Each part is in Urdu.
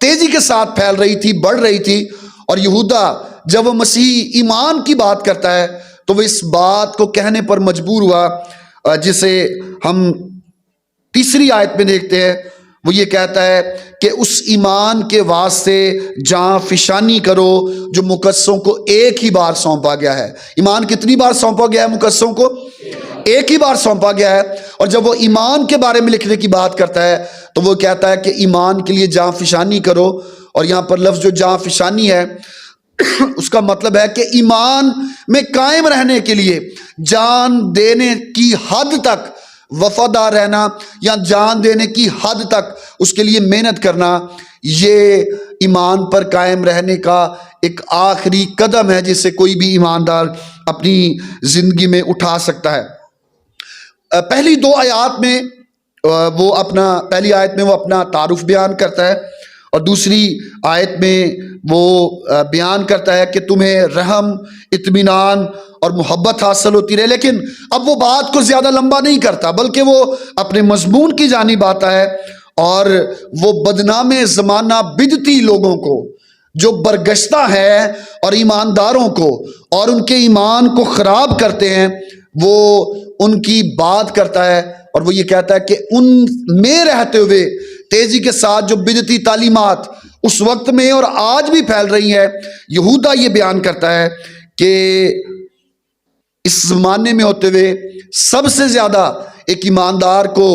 تیزی کے ساتھ پھیل رہی تھی، بڑھ رہی تھی، اور یہودا جب وہ مسیح ایمان کی بات کرتا ہے تو وہ اس بات کو کہنے پر مجبور ہوا جسے ہم تیسری آیت میں دیکھتے ہیں۔ وہ یہ کہتا ہے کہ اس ایمان کے واسطے جاں فشانی کرو جو مقدسوں کو ایک ہی بار سونپا گیا ہے۔ ایمان کتنی بار سونپا گیا ہے مقدسوں کو؟ ایک ہی بار سونپا گیا ہے۔ اور جب وہ ایمان کے بارے میں لکھنے کی بات کرتا ہے تو وہ کہتا ہے کہ ایمان کے لیے جاں فشانی کرو، اور یہاں پر لفظ جو جاں فشانی ہے اس کا مطلب ہے کہ ایمان میں قائم رہنے کے لیے جان دینے کی حد تک وفادار رہنا، یا جان دینے کی حد تک اس کے لیے محنت کرنا، یہ ایمان پر قائم رہنے کا ایک آخری قدم ہے جسے کوئی بھی ایماندار اپنی زندگی میں اٹھا سکتا ہے۔ پہلی دو آیات میں پہلی آیت میں وہ اپنا تعارف بیان کرتا ہے، اور دوسری آیت میں وہ بیان کرتا ہے کہ تمہیں رحم، اطمینان اور محبت حاصل ہوتی رہے۔ لیکن اب وہ بات کو زیادہ لمبا نہیں کرتا، بلکہ وہ اپنے مضمون کی جانب آتا ہے، اور وہ بدنام زمانہ بدعتی لوگوں کو جو برگشتہ ہیں اور ایمانداروں کو اور ان کے ایمان کو خراب کرتے ہیں، وہ ان کی بات کرتا ہے، اور وہ یہ کہتا ہے کہ ان میں رہتے ہوئے تیزی کے ساتھ جو بدعتی تعلیمات اس وقت میں اور آج بھی پھیل رہی ہیں، یہودا یہ بیان کرتا ہے کہ اس زمانے میں ہوتے ہوئے سب سے زیادہ ایک ایماندار کو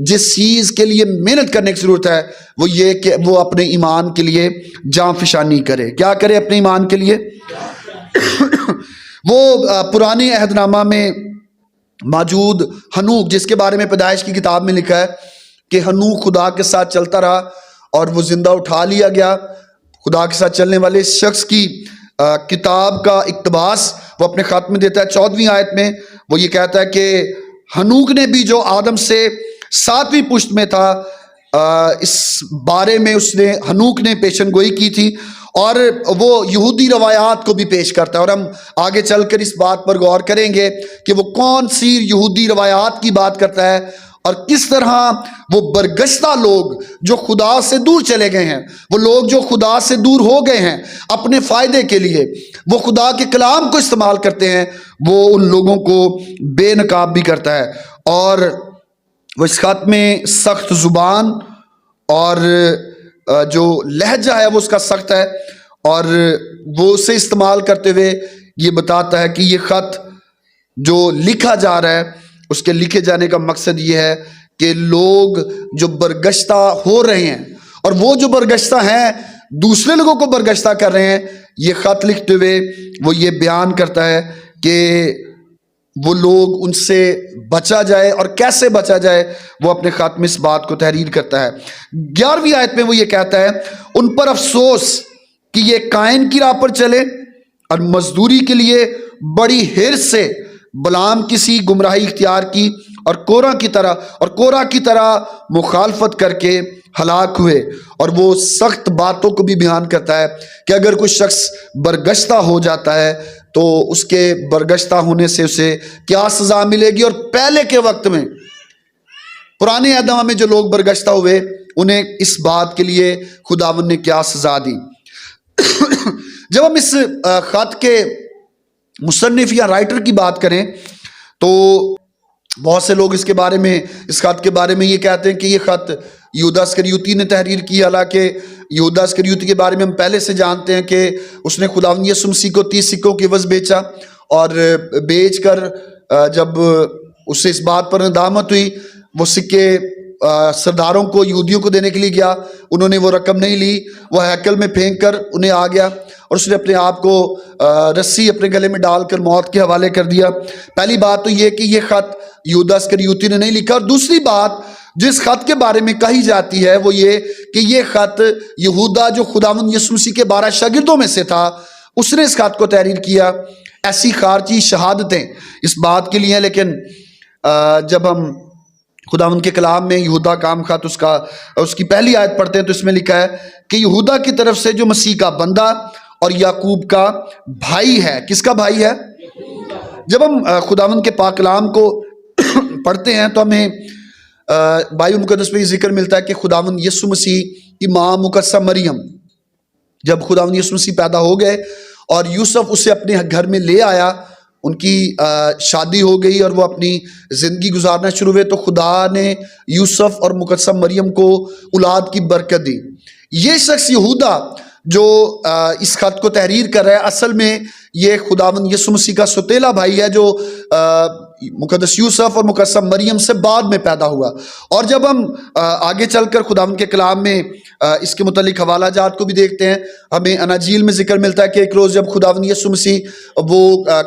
جس چیز کے لیے محنت کرنے کی ضرورت ہے وہ یہ کہ وہ اپنے ایمان کے لیے جاں فشانی کرے۔ کیا کرے اپنے ایمان کے لیے؟ وہ پرانے عہد نامہ میں موجود ہنوک، جس کے بارے میں پیدائش کی کتاب میں لکھا ہے کہ ہنوک خدا کے ساتھ چلتا رہا اور وہ زندہ اٹھا لیا گیا۔ خدا کے ساتھ چلنے والے اس شخص کی کتاب کا اقتباس وہ اپنے خط میں دیتا ہے 14ویں آیت میں۔ وہ یہ کہتا ہے کہ ہنوک نے بھی جو آدم سے 7ویں پشت میں تھا، اس بارے میں ہنوک نے پیشن گوئی کی تھی، اور وہ یہودی روایات کو بھی پیش کرتا ہے، اور ہم آگے چل کر اس بات پر غور کریں گے کہ وہ کون سی یہودی روایات کی بات کرتا ہے، اور کس طرح وہ برگشتہ لوگ جو خدا سے دور چلے گئے ہیں، وہ لوگ جو خدا سے دور ہو گئے ہیں اپنے فائدے کے لیے، وہ خدا کے کلام کو استعمال کرتے ہیں، وہ ان لوگوں کو بے نقاب بھی کرتا ہے۔ اور وہ اس خط میں سخت زبان اور جو لہجہ ہے وہ اس کا سخت ہے، اور وہ اسے استعمال کرتے ہوئے یہ بتاتا ہے کہ یہ خط جو لکھا جا رہا ہے اس کے لکھے جانے کا مقصد یہ ہے کہ لوگ جو برگشتہ ہو رہے ہیں اور وہ جو برگشتہ ہیں دوسرے لوگوں کو برگشتہ کر رہے ہیں، یہ خط لکھتے ہوئے وہ یہ بیان کرتا ہے کہ وہ لوگ ان سے بچا جائے، اور کیسے بچا جائے وہ اپنے خط میں اس بات کو تحریر کرتا ہے۔ 11ویں آیت میں وہ یہ کہتا ہے ان پر افسوس کہ یہ قائن کی راہ پر چلے اور مزدوری کے لیے بڑی حرص سے بلعام کسی گمراہی اختیار کی اور کورہ کی طرح مخالفت کر کے ہلاک ہوئے۔ اور وہ سخت باتوں کو بھی بیان کرتا ہے کہ اگر کوئی شخص برگشتہ ہو جاتا ہے تو اس کے برگشتہ ہونے سے اسے کیا سزا ملے گی، اور پہلے کے وقت میں پرانے عہد نامہ میں جو لوگ برگشتہ ہوئے انہیں اس بات کے لیے خداوند نے کیا سزا دی۔ جب ہم اس خط کے مصنف یا رائٹر کی بات کریں تو بہت سے لوگ اس خط کے بارے میں یہ کہتے ہیں کہ یہ خط یہودا اسکریوتی نے تحریر کی، حالانکہ یہودا اسکریوتی کے بارے میں ہم پہلے سے جانتے ہیں کہ اس نے خداوند یسوع مسیح کو 30 سکوں کے عوض بیچا، اور بیچ کر جب اسے اس بات پر ندامت ہوئی وہ سکے سرداروں کو، یہودیوں کو دینے کے لیے گیا، انہوں نے وہ رقم نہیں لی، وہ ہیکل میں پھینک کر انہیں آ گیا، اور اس نے اپنے آپ کو رسی اپنے گلے میں ڈال کر موت کے حوالے کر دیا۔ پہلی بات تو یہ کہ یہ خط یہودا اسکریوتی نے نہیں لکھا، اور دوسری بات جس خط کے بارے میں کہی جاتی ہے وہ یہ کہ یہ خط یہودا جو خداوند یسوع مسیح کے 12 شاگردوں میں سے تھا اس نے اس خط کو تحریر کیا۔ ایسی خارجی شہادتیں اس بات کے لیے ہیں، لیکن جب ہم خداوند کے کلام میں یہودا کا عام خط اس کی پہلی آیت پڑھتے ہیں تو اس میں لکھا ہے کہ یہودا کی طرف سے جو مسیح کا بندہ اور یعقوب کا بھائی ہے۔ کس کا بھائی ہے؟ جب ہم خداوند کے پاک کلام کو پڑھتے ہیں تو ہمیں بائبل مقدس میں یہ ذکر ملتا ہے کہ خداوند یسوع مسیح کی ماں مقدسہ مریم، جب خداوند یسوع مسیح پیدا ہو گئے اور یوسف اسے اپنے گھر میں لے آیا، ان کی شادی ہو گئی اور وہ اپنی زندگی گزارنا شروع ہوئے، تو خدا نے یوسف اور مقدسہ مریم کو اولاد کی برکت دی۔ یہ شخص یہودا جو اس خط کو تحریر کر رہا ہے، اصل میں یہ خداوند یسوع مسیح کا سوتیلا بھائی ہے جو مقدس یوسف اور مقدسہ مریم سے بعد میں پیدا ہوا۔ اور جب ہم آگے چل کر خداوند کے کلام میں اس کے متعلق حوالہ جات کو بھی دیکھتے ہیں، ہمیں اناجیل میں ذکر ملتا ہے کہ ایک روز جب خداوند یسوع مسیح وہ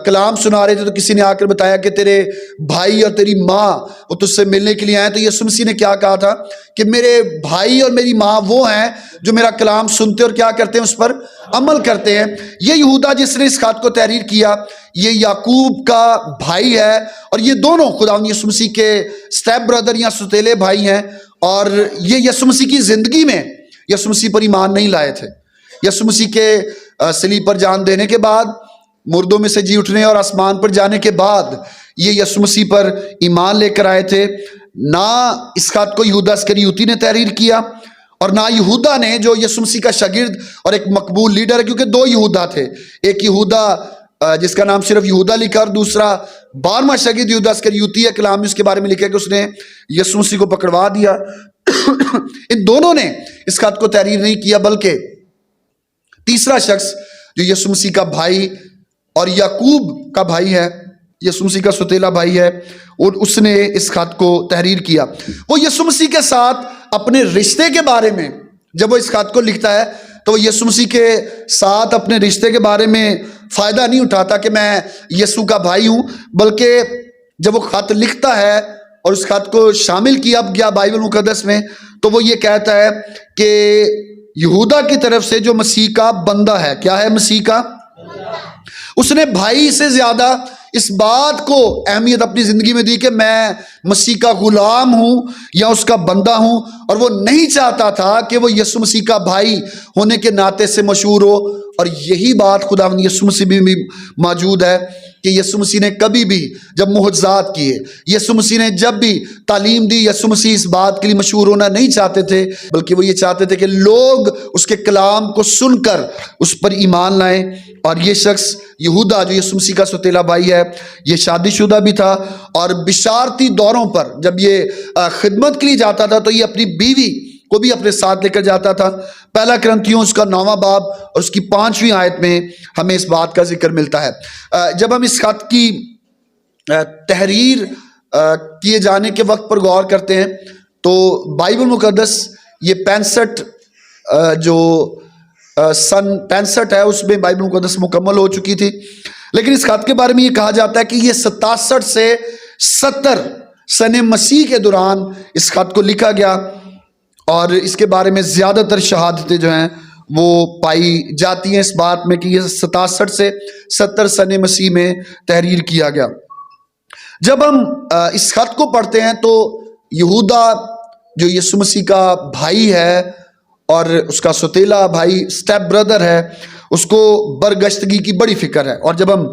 کلام سنا رہے تھے تو کسی نے آ کر بتایا کہ تیرے بھائی اور تیری ماں وہ تجھ سے ملنے کے لیے آئے۔ تو یسوع مسیح نے کیا کہا تھا کہ میرے بھائی اور میری ماں وہ ہیں جو میرا کلام سنتے اور کیا کرتے ہیں، اس پر عمل کرتے ہیں۔ یہ یہودا جس نے اس خط کو تحریر کیا، یہ یعقوب کا بھائی ہے، اور یہ دونوں خداوند یسوع مسیح کے سٹیپ برادر یا سوتیلے بھائی ہیں، اور یہ یسوع مسیح کی زندگی میں یسوع مسیح پر ایمان نہیں لائے تھے۔ یسوع مسیح کے صلیب پر جان دینے کے بعد، مردوں میں سے جی اٹھنے اور آسمان پر جانے کے بعد یہ یسوع مسیح پر ایمان لے کر آئے تھے۔ نہ اس خط کو یہودا اسکریوتی نے تحریر کیا، اور نہ یہودا نے جو یسوع مسیح کا شاگرد اور ایک مقبول لیڈر ہے، کیونکہ دو یہودا تھے، ایک یہودا جس کا نام صرف یہودا لکھا اور دوسرا 12واں شاگرد یہودا اسکریوتی ہے۔ کلام میں اس کے بارے میں لکھا ہے کہ اس نے یسوع مسیح کو پکڑوا دیا۔ ان دونوں نے اس خط کو تحریر نہیں کیا، بلکہ تیسرا شخص جو یسوع مسیح کا بھائی اور یعقوب کا بھائی ہے، یسوع مسیح کا سوتیلا بھائی ہے، اور اس نے اس خط کو تحریر کیا۔ وہ یسوع مسیح کے ساتھ اپنے رشتے کے بارے میں جب وہ اس خط کو لکھتا ہے تو وہ یسوع مسیح کے ساتھ اپنے رشتے کے بارے میں فائدہ نہیں اٹھاتا کہ میں یسوع کا بھائی ہوں، بلکہ جب وہ خط لکھتا ہے اور اس خط کو شامل کیا گیا بائبل مقدس میں، تو وہ یہ کہتا ہے کہ یہودا کی طرف سے جو مسیح کا بندہ ہے، کیا ہے مسیح کا؟ اس نے بھائی سے زیادہ اس بات کو اہمیت اپنی زندگی میں دی کہ میں مسیح کا غلام ہوں یا اس کا بندہ ہوں، اور وہ نہیں چاہتا تھا کہ وہ یسوع مسیح کا بھائی ہونے کے ناطے سے مشہور ہو۔ اور یہی بات خداوند یسوع مسیح بھی موجود ہے کہ یسوع مسیح نے کبھی بھی جب معجزات کیے، یسوع مسیح نے جب بھی تعلیم دی، یسوع مسیح اس بات کے لیے مشہور ہونا نہیں چاہتے تھے، بلکہ وہ یہ چاہتے تھے کہ لوگ اس کے کلام کو سن کر اس پر ایمان لائیں۔ اور یہ شخص یہودا جو یسوع مسیح کا سوتیلا بھائی ہے، یہ شادی شدہ بھی تھا، اور بشارتی دوروں پر جب یہ خدمت کے لیے جاتا تھا تو یہ اپنی بیوی کو بھی اپنے ساتھ لے کر جاتا تھا۔ پہلا کرنتھیوں اس کا 9واں باب اور اس کی 5ویں آیت میں ہمیں اس بات کا ذکر ملتا ہے۔ جب ہم اس خط کی تحریر کیے جانے کے وقت پر غور کرتے ہیں تو بائبل مقدس یہ 65 جو سن 65 ہے اس میں بائبل مقدس مکمل ہو چکی تھی، لیکن اس خط کے بارے میں یہ کہا جاتا ہے کہ یہ 67 سے 70 سن مسیح کے دوران اس خط کو لکھا گیا، اور اس کے بارے میں زیادہ تر شہادتیں جو ہیں وہ پائی جاتی ہیں اس بات میں کہ یہ 67 سے 70 سن مسیح میں تحریر کیا گیا۔ جب ہم اس خط کو پڑھتے ہیں تو یہودا جو یسوع مسیح کا بھائی ہے اور اس کا سوتیلا بھائی سٹیپ برادر ہے، اس کو برگشتگی کی بڑی فکر ہے۔ اور جب ہم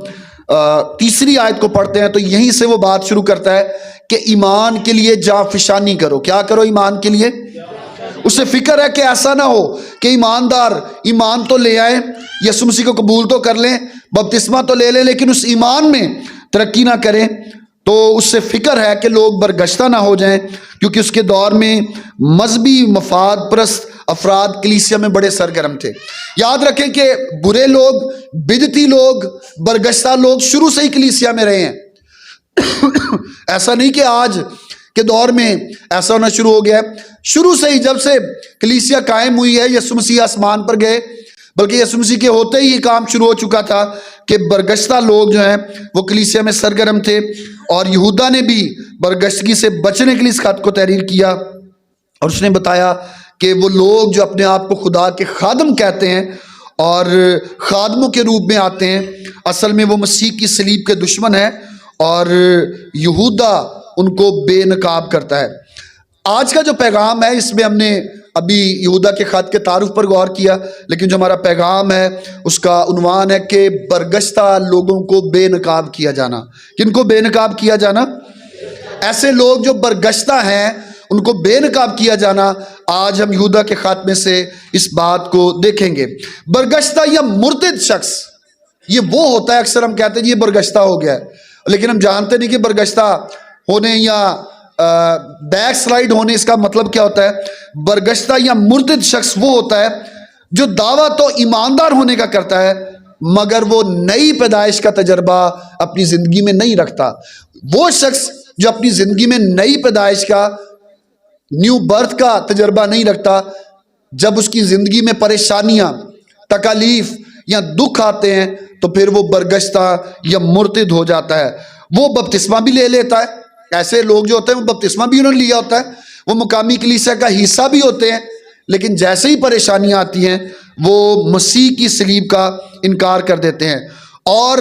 تیسری آیت کو پڑھتے ہیں تو یہیں سے وہ بات شروع کرتا ہے کہ ایمان کے لیے جاں فشانی کرو۔ کیا کرو ایمان کے لیے؟ اسے فکر ہے کہ ایسا نہ ہو کہ ایماندار ایمان تو لے آئیں، یسوع مسیح کو قبول تو کر لیں، بپتسمہ تو لے لیں، لیکن اس ایمان میں ترقی نہ کریں۔ تو اس سے فکر ہے کہ لوگ برگشتہ نہ ہو جائیں، کیونکہ اس کے دور میں مذہبی مفاد پرست افراد کلیسیا میں بڑے سرگرم تھے۔ یاد رکھیں کہ برے لوگ، بدعتی لوگ، برگشتہ لوگ شروع سے ہی کلیسیا میں رہے ہیں۔ ایسا نہیں کہ آج کے دور میں ایسا ہونا شروع ہو گیا ہے، شروع سے ہی جب سے کلیسیا قائم ہوئی ہے، یسوع مسیح آسمان پر گئے، بلکہ یسوع مسیح کے ہوتے ہی یہ کام شروع ہو چکا تھا کہ برگشتہ لوگ جو ہیں وہ کلیسیا میں سرگرم تھے۔ اور یہودا نے بھی برگشتگی سے بچنے کے لیے اس خط کو تحریر کیا، اور اس نے بتایا کہ وہ لوگ جو اپنے آپ کو خدا کے خادم کہتے ہیں اور خادموں کے روپ میں آتے ہیں، اصل میں وہ مسیح کی صلیب کے دشمن ہیں، اور یہودا ان کو بے نقاب کرتا ہے۔ آج کا جو پیغام ہے اس میں ہم نے ابھی یہودا کے خط کے تعارف پر غور کیا، لیکن جو ہمارا پیغام ہے اس کا عنوان ہے کہ برگشتہ لوگوں کو بے نقاب کیا جانا۔ کن کو بے نقاب کیا جانا؟ ایسے لوگ جو برگشتہ ہیں ان کو بے نقاب کیا جانا، آج ہم یہودا کے خاتمے سے اس بات کو دیکھیں گے۔ برگشتہ یا مرتد شخص، یہ وہ ہوتا ہے، اکثر ہم کہتے ہیں یہ برگشتہ ہو گیا ہے، لیکن ہم جانتے نہیں کہ برگشتہ ہونے یا بیک سلائیڈ ہونے اس کا مطلب کیا ہوتا ہے۔ برگشتہ یا مرتد شخص وہ ہوتا ہے جو دعویٰ تو ایماندار ہونے کا کرتا ہے مگر وہ نئی پیدائش کا تجربہ اپنی زندگی میں نہیں رکھتا۔ وہ شخص جو اپنی زندگی میں نئی پیدائش کا، نیو برتھ کا تجربہ نہیں رکھتا، جب اس کی زندگی میں پریشانیاں، تکالیف یا دکھ آتے ہیں تو پھر وہ برگشتہ یا مرتد ہو جاتا ہے۔ وہ بپتسمہ بھی لے لیتا ہے، ایسے لوگ جو ہوتے ہیں وہ بپتسمہ بھی انہوں نے لیا ہوتا ہے، وہ مقامی کلیسیا کا حصہ بھی ہوتے ہیں، لیکن جیسے ہی پریشانیاں آتی ہیں وہ مسیح کی صلیب کا انکار کر دیتے ہیں۔ اور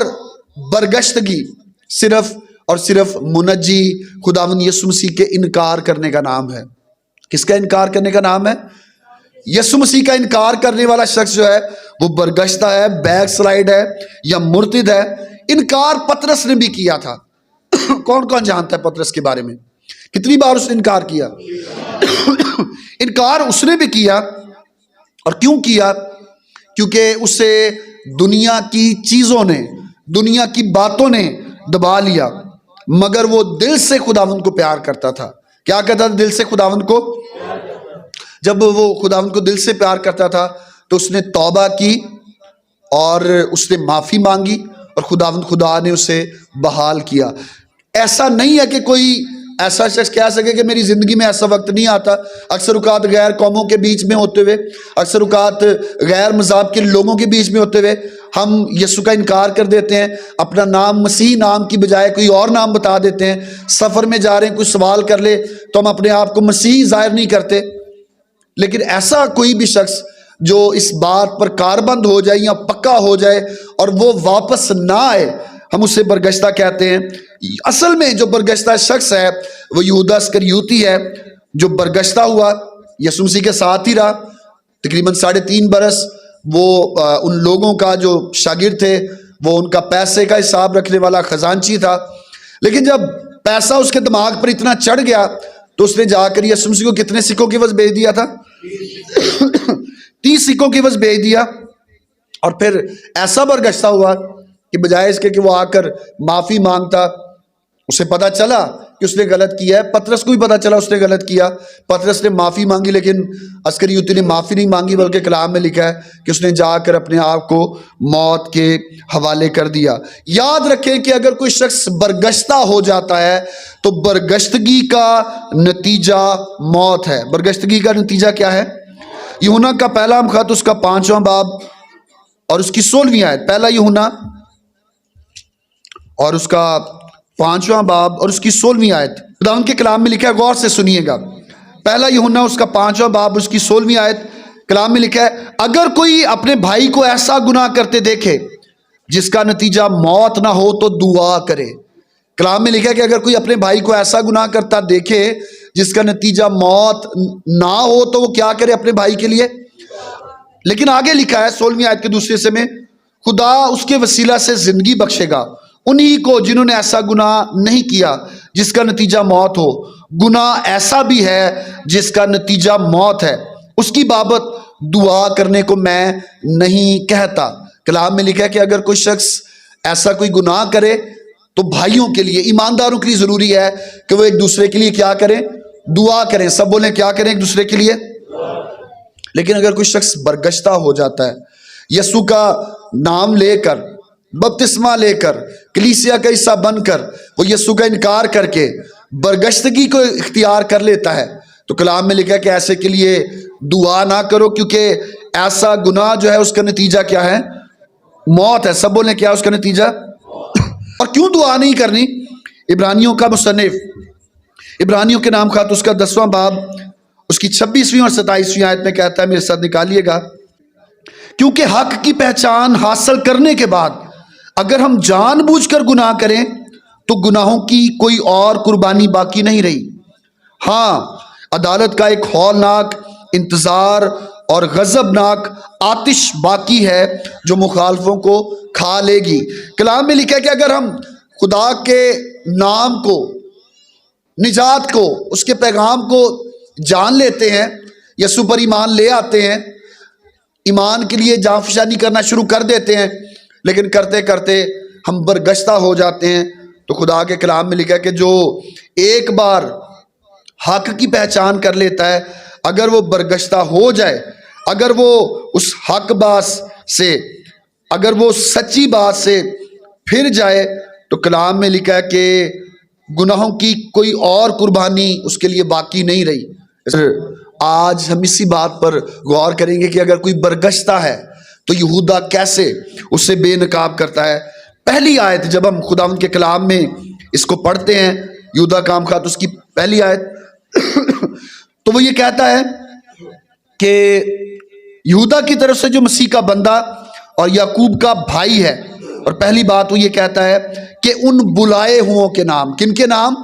برگشتگی صرف اور صرف منجی خداوند یسوع مسیح کے انکار کرنے کا نام ہے۔ کس کا انکار کرنے کا نام ہے؟ یسوع مسیح کا انکار کرنے والا شخص جو ہے وہ برگشتہ ہے، بیک سلائیڈ ہے یا مرتد ہے۔ انکار پطرس نے بھی کیا تھا۔ کون کون جانتا ہے پطرس کے بارے میں؟ کتنی بار اس نے انکار کیا؟ انکار اس نے بھی کیا، اور کیوں کیا؟ کیونکہ اسے دنیا کی چیزوں نے، دنیا کی باتوں نے دبا لیا، مگر وہ دل سے خداوند کو پیار کرتا تھا۔ کیا کہتا تھا؟ دل سے خداوند کو۔ جب وہ خداوند کو دل سے پیار کرتا تھا تو اس نے توبہ کی اور اس نے معافی مانگی اور خدا نے اسے بحال کیا۔ ایسا نہیں ہے کہ کوئی ایسا شخص کہہ سکے کہ میری زندگی میں ایسا وقت نہیں آتا۔ اکثر اوقات غیر قوموں کے بیچ میں ہوتے ہوئے، اکثر اوقات غیر مذہب کے لوگوں کے بیچ میں ہوتے ہوئے ہم یسوع کا انکار کر دیتے ہیں، اپنا نام مسیح نام کی بجائے کوئی اور نام بتا دیتے ہیں۔ سفر میں جا رہے ہیں، کوئی سوال کر لے تو ہم اپنے آپ کو مسیح ظاہر نہیں کرتے۔ لیکن ایسا کوئی بھی شخص جو اس بات پر کاربند ہو جائے یا پکا ہو جائے اور وہ واپس نہ آئے، ہم اسے برگشتہ کہتے ہیں۔ اصل میں جو برگشتہ شخص ہے وہ یہودا اسکریوتی ہے، جو برگشتہ ہوا، یسوع مسیح کے ساتھ ہی رہا تقریباً 3.5 برس۔ وہ ان لوگوں کا جو شاگرد تھے، وہ ان کا پیسے کا حساب رکھنے والا خزانچی تھا، لیکن جب پیسہ اس کے دماغ پر اتنا چڑھ گیا تو اس نے جا کر یسوع مسیح کو کتنے سکوں کی عوض بھیج دیا تھا؟ 30 سکوں کی عوض بھیج دیا۔ اور پھر ایسا برگشتہ ہوا کہ بجائے اس کے کہ وہ آ کر معافی مانگتا، اسے پتا چلا کہ اس نے غلط کیا ہے، پطرس کو بھی پتا چلا اس نے غلط کیا، پطرس نے معافی مانگی، لیکن اسکریوتی نے معافی نہیں مانگی، بلکہ کلام میں لکھا ہے کہ اس نے جا کر اپنے آپ کو موت کے حوالے کر دیا۔ یاد رکھیں کہ اگر کوئی شخص برگشتہ ہو جاتا ہے تو برگشتگی کا نتیجہ موت ہے۔ برگشتگی کا نتیجہ کیا ہے؟ یوحنا کا پہلا خط اس کا 5واں باب اور اس کی 16ویں آیت۔ پہلا یوحنا اور اس کا 5واں باب اور اس کی 16ویں آیت، خداوند کے کلام میں لکھا ہے، غور سے سنیے گا۔ پہلا یوحنا اس کا 5واں باب اس کی 16ویں آیت، کلام میں لکھا ہے، اگر کوئی اپنے بھائی کو ایسا گناہ کرتے دیکھے جس کا نتیجہ موت نہ ہو تو دعا کرے۔ کلام میں لکھا ہے کہ اگر کوئی اپنے بھائی کو ایسا گناہ کرتا دیکھے جس کا نتیجہ موت نہ ہو تو وہ کیا کرے اپنے بھائی کے لیے؟ لیکن آگے لکھا ہے 16ویں آیت کے دوسرے حصے میں، خدا اس کے وسیلہ سے زندگی بخشے گا انہی کو جنہوں نے ایسا گناہ نہیں کیا جس کا نتیجہ موت ہو۔ گناہ ایسا بھی ہے جس کا نتیجہ موت ہے، اس کی بابت دعا کرنے کو میں نہیں کہتا۔ کلام میں لکھا ہے کہ اگر کوئی شخص ایسا کوئی گناہ کرے تو بھائیوں کے لیے، ایمانداروں کے لیے ضروری ہے کہ وہ ایک دوسرے کے لیے کیا کریں؟ دعا کریں۔ سب بولیں کیا کریں ایک دوسرے کے لیے؟ لیکن اگر کوئی شخص برگشتہ ہو جاتا ہے، یسوع کا نام لے کر، بپتسمہ لے کر، کلیسیا کا حصہ بن کر وہ یسوع کا انکار کر کے برگشتگی کو اختیار کر لیتا ہے، تو کلام میں لکھا ہے کہ ایسے کے لیے دعا نہ کرو، کیونکہ ایسا گناہ جو ہے اس کا نتیجہ کیا ہے؟ موت ہے۔ سب بولیں کیا اس کا نتیجہ؟ اور کیوں دعا نہیں کرنی؟ عبرانیوں کا مصنف، عبرانیوں کے نام خط اس کا 10واں باب اس کی 26ویں اور 27ویں آیت میں کہتا ہے، میرے ساتھ نکالیے گا، کیونکہ حق کی پہچان حاصل کرنے کے بعد اگر ہم جان بوجھ کر گناہ کریں تو گناہوں کی کوئی اور قربانی باقی نہیں رہی، ہاں عدالت کا ایک ہولناک انتظار اور غضبناک آتش باقی ہے جو مخالفوں کو کھا لے گی۔ کلام میں لکھا ہے کہ اگر ہم خدا کے نام کو نجات کو، اس کے پیغام کو جان لیتے ہیں، یسوع پر ایمان لے آتے ہیں، ایمان کے لیے جان فشانی کرنا شروع کر دیتے ہیں، لیکن کرتے کرتے ہم برگشتہ ہو جاتے ہیں، تو خدا کے کلام میں لکھا ہے کہ جو ایک بار حق کی پہچان کر لیتا ہے، اگر وہ برگشتہ ہو جائے، اگر وہ اس حق بات سے، اگر وہ سچی بات سے پھر جائے، تو کلام میں لکھا ہے کہ گناہوں کی کوئی اور قربانی اس کے لیے باقی نہیں رہی۔ آج ہم اسی بات پر غور کریں گے کہ اگر کوئی برگشتہ ہے تو یہودا کیسے اس سے بے نقاب کرتا ہے۔ پہلی آیت جب ہم خداوند کے کلام میں اس کو پڑھتے ہیں، یہودا کام خاط اس کی پہلی آیت تو وہ یہ کہتا ہے کہ یہودا کی طرف سے جو مسیح کا بندہ اور یعقوب کا بھائی ہے، اور پہلی بات وہ یہ کہتا ہے کہ ان بلائے ہوں کے نام، کن کے نام؟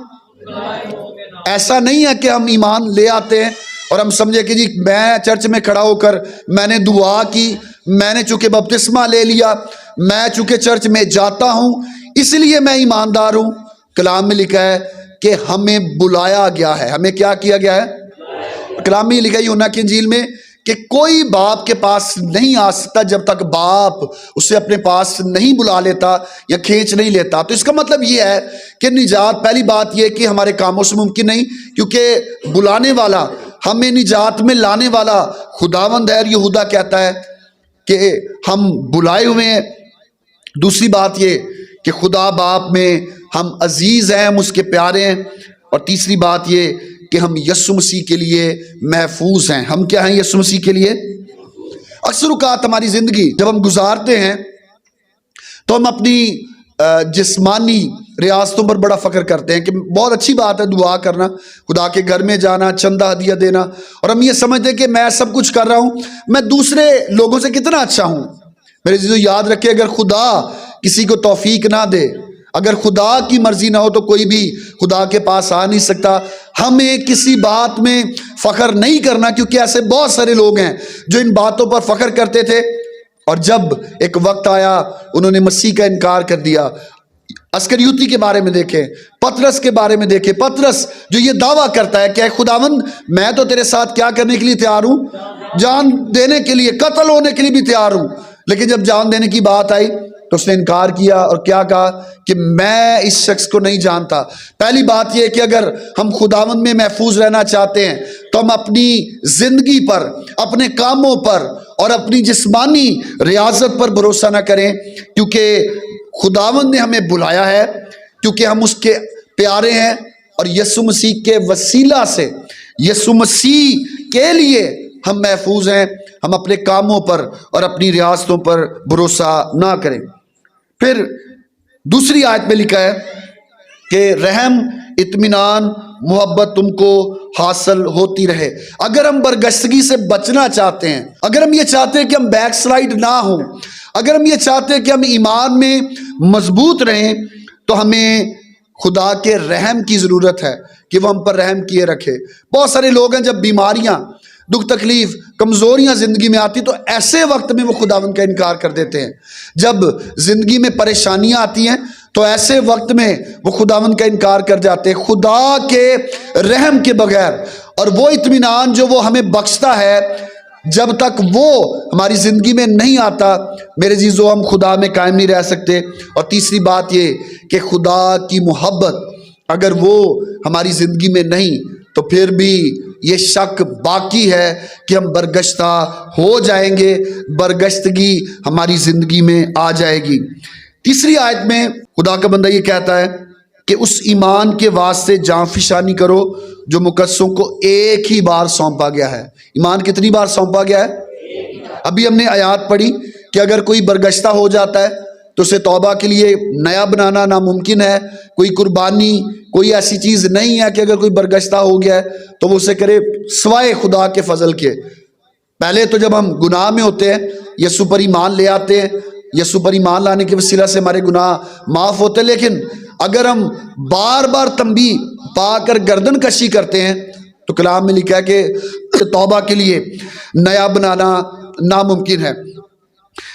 ایسا نہیں ہے کہ ہم ایمان لے آتے ہیں اور ہم سمجھے کہ جی میں چرچ میں کھڑا ہو کر میں نے دعا کی، میں نے چونکہ بپتسمہ لے لیا، میں چونکہ چرچ میں جاتا ہوں اس لیے میں ایماندار ہوں۔ کلام میں لکھا ہے کہ ہمیں بلایا گیا ہے، ہمیں کیا کیا گیا ہے؟ کلام میں یہ لکھا ہے یوحنا کی انجیل میں کہ کوئی باپ کے پاس نہیں آ سکتا جب تک باپ اسے اپنے پاس نہیں بلا لیتا یا کھینچ نہیں لیتا۔ تو اس کا مطلب یہ ہے کہ نجات، پہلی بات یہ کہ ہمارے کاموں سے ممکن نہیں، کیونکہ بلانے والا، ہمیں نجات میں لانے والا خداوند ہے۔ یہودا کہتا ہے کہ ہم بلائے ہوئے ہیں۔ دوسری بات یہ کہ خدا باپ میں ہم عزیز ہیں، ہم اس کے پیارے ہیں۔ اور تیسری بات یہ کہ ہم یسوع مسیح کے لیے محفوظ ہیں۔ ہم کیا ہیں یسوع مسیح کے لیے؟ اکثر اوقات ہماری زندگی جب ہم گزارتے ہیں تو ہم اپنی جسمانی ریاستوں پر بڑا فخر کرتے ہیں کہ بہت اچھی بات ہے دعا کرنا، خدا کے گھر میں جانا، چندہ ہدیہ دینا، اور ہم یہ سمجھتے ہیں کہ میں سب کچھ کر رہا ہوں، میں دوسرے لوگوں سے کتنا اچھا ہوں۔ میرے عزیزو یاد رکھیں، اگر خدا کسی کو توفیق نہ دے، اگر خدا کی مرضی نہ ہو تو کوئی بھی خدا کے پاس آ نہیں سکتا۔ ہمیں کسی بات میں فخر نہیں کرنا، کیونکہ ایسے بہت سارے لوگ ہیں جو ان باتوں پر فخر کرتے تھے، اور جب ایک وقت آیا انہوں نے مسیح کا انکار کر دیا۔ اسکریوتی کے بارے میں دیکھیں، پطرس کے بارے میں دیکھیں، پطرس جو یہ دعویٰ کرتا ہے کہ اے خداوند میں تو تیرے ساتھ کیا کرنے کے لیے تیار ہوں؟ جان دینے کے لیے، قتل ہونے کے لیے بھی تیار ہوں، لیکن جب جان دینے کی بات آئی تو اس نے انکار کیا اور کیا کہا کہ میں اس شخص کو نہیں جانتا۔ پہلی بات یہ کہ اگر ہم خداوند میں محفوظ رہنا چاہتے ہیں تو ہم اپنی زندگی پر، اپنے کاموں پر اور اپنی جسمانی ریاضت پر بھروسہ نہ کریں، کیونکہ خداوند نے ہمیں بلایا ہے، کیونکہ ہم اس کے پیارے ہیں، اور یسوع مسیح کے وسیلہ سے، یسوع مسیح کے لیے ہم محفوظ ہیں۔ ہم اپنے کاموں پر اور اپنی ریاستوں پر بھروسہ نہ کریں۔ پھر دوسری آیت میں لکھا ہے کہ رحم، اطمینان، محبت تم کو حاصل ہوتی رہے۔ اگر ہم برگشتگی سے بچنا چاہتے ہیں، اگر ہم یہ چاہتے ہیں کہ ہم بیک سلائیڈ نہ ہوں، اگر ہم یہ چاہتے ہیں کہ ہم ایمان میں مضبوط رہیں، تو ہمیں خدا کے رحم کی ضرورت ہے کہ وہ ہم پر رحم کیے رکھے۔ بہت سارے لوگ ہیں جب بیماریاں، دکھ تکلیف، کمزوریاں زندگی میں آتی تو ایسے وقت میں وہ خداوند کا انکار کر دیتے ہیں۔ جب زندگی میں پریشانیاں آتی ہیں تو ایسے وقت میں وہ خداوند کا انکار کر جاتے ہیں، خدا کے رحم کے بغیر۔ اور وہ اطمینان جو وہ ہمیں بخشتا ہے، جب تک وہ ہماری زندگی میں نہیں آتا، میرے عزیزو ہم خدا میں قائم نہیں رہ سکتے۔ اور تیسری بات یہ کہ خدا کی محبت اگر وہ ہماری زندگی میں نہیں تو پھر بھی یہ شک باقی ہے کہ ہم برگشتہ ہو جائیں گے، برگشتگی ہماری زندگی میں آ جائے گی۔ تیسری آیت میں خدا کا بندہ یہ کہتا ہے کہ اس ایمان کے واسطے جان فشانی کرو جو مقدسوں کو ایک ہی بار سونپا گیا ہے۔ ایمان کتنی بار سونپا گیا ہے؟ ابھی ہم نے آیات پڑھی کہ اگر کوئی برگشتہ ہو جاتا ہے تو اسے توبہ کے لیے نیا بنانا ناممکن ہے۔ کوئی قربانی، کوئی ایسی چیز نہیں ہے کہ اگر کوئی برگشتہ ہو گیا ہے تو وہ اسے کرے سوائے خدا کے فضل کے۔ پہلے تو جب ہم گناہ میں ہوتے ہیں، یسوع پر ایمان لے آتے ہیں، یسوع پر ایمان لانے کے وسیلہ سے ہمارے گناہ معاف ہوتے ہیں، لیکن اگر ہم بار بار تنبیہ پا کر گردن کشی کرتے ہیں تو کلام میں لکھا ہے کہ توبہ کے لیے نیا بنانا ناممکن ہے۔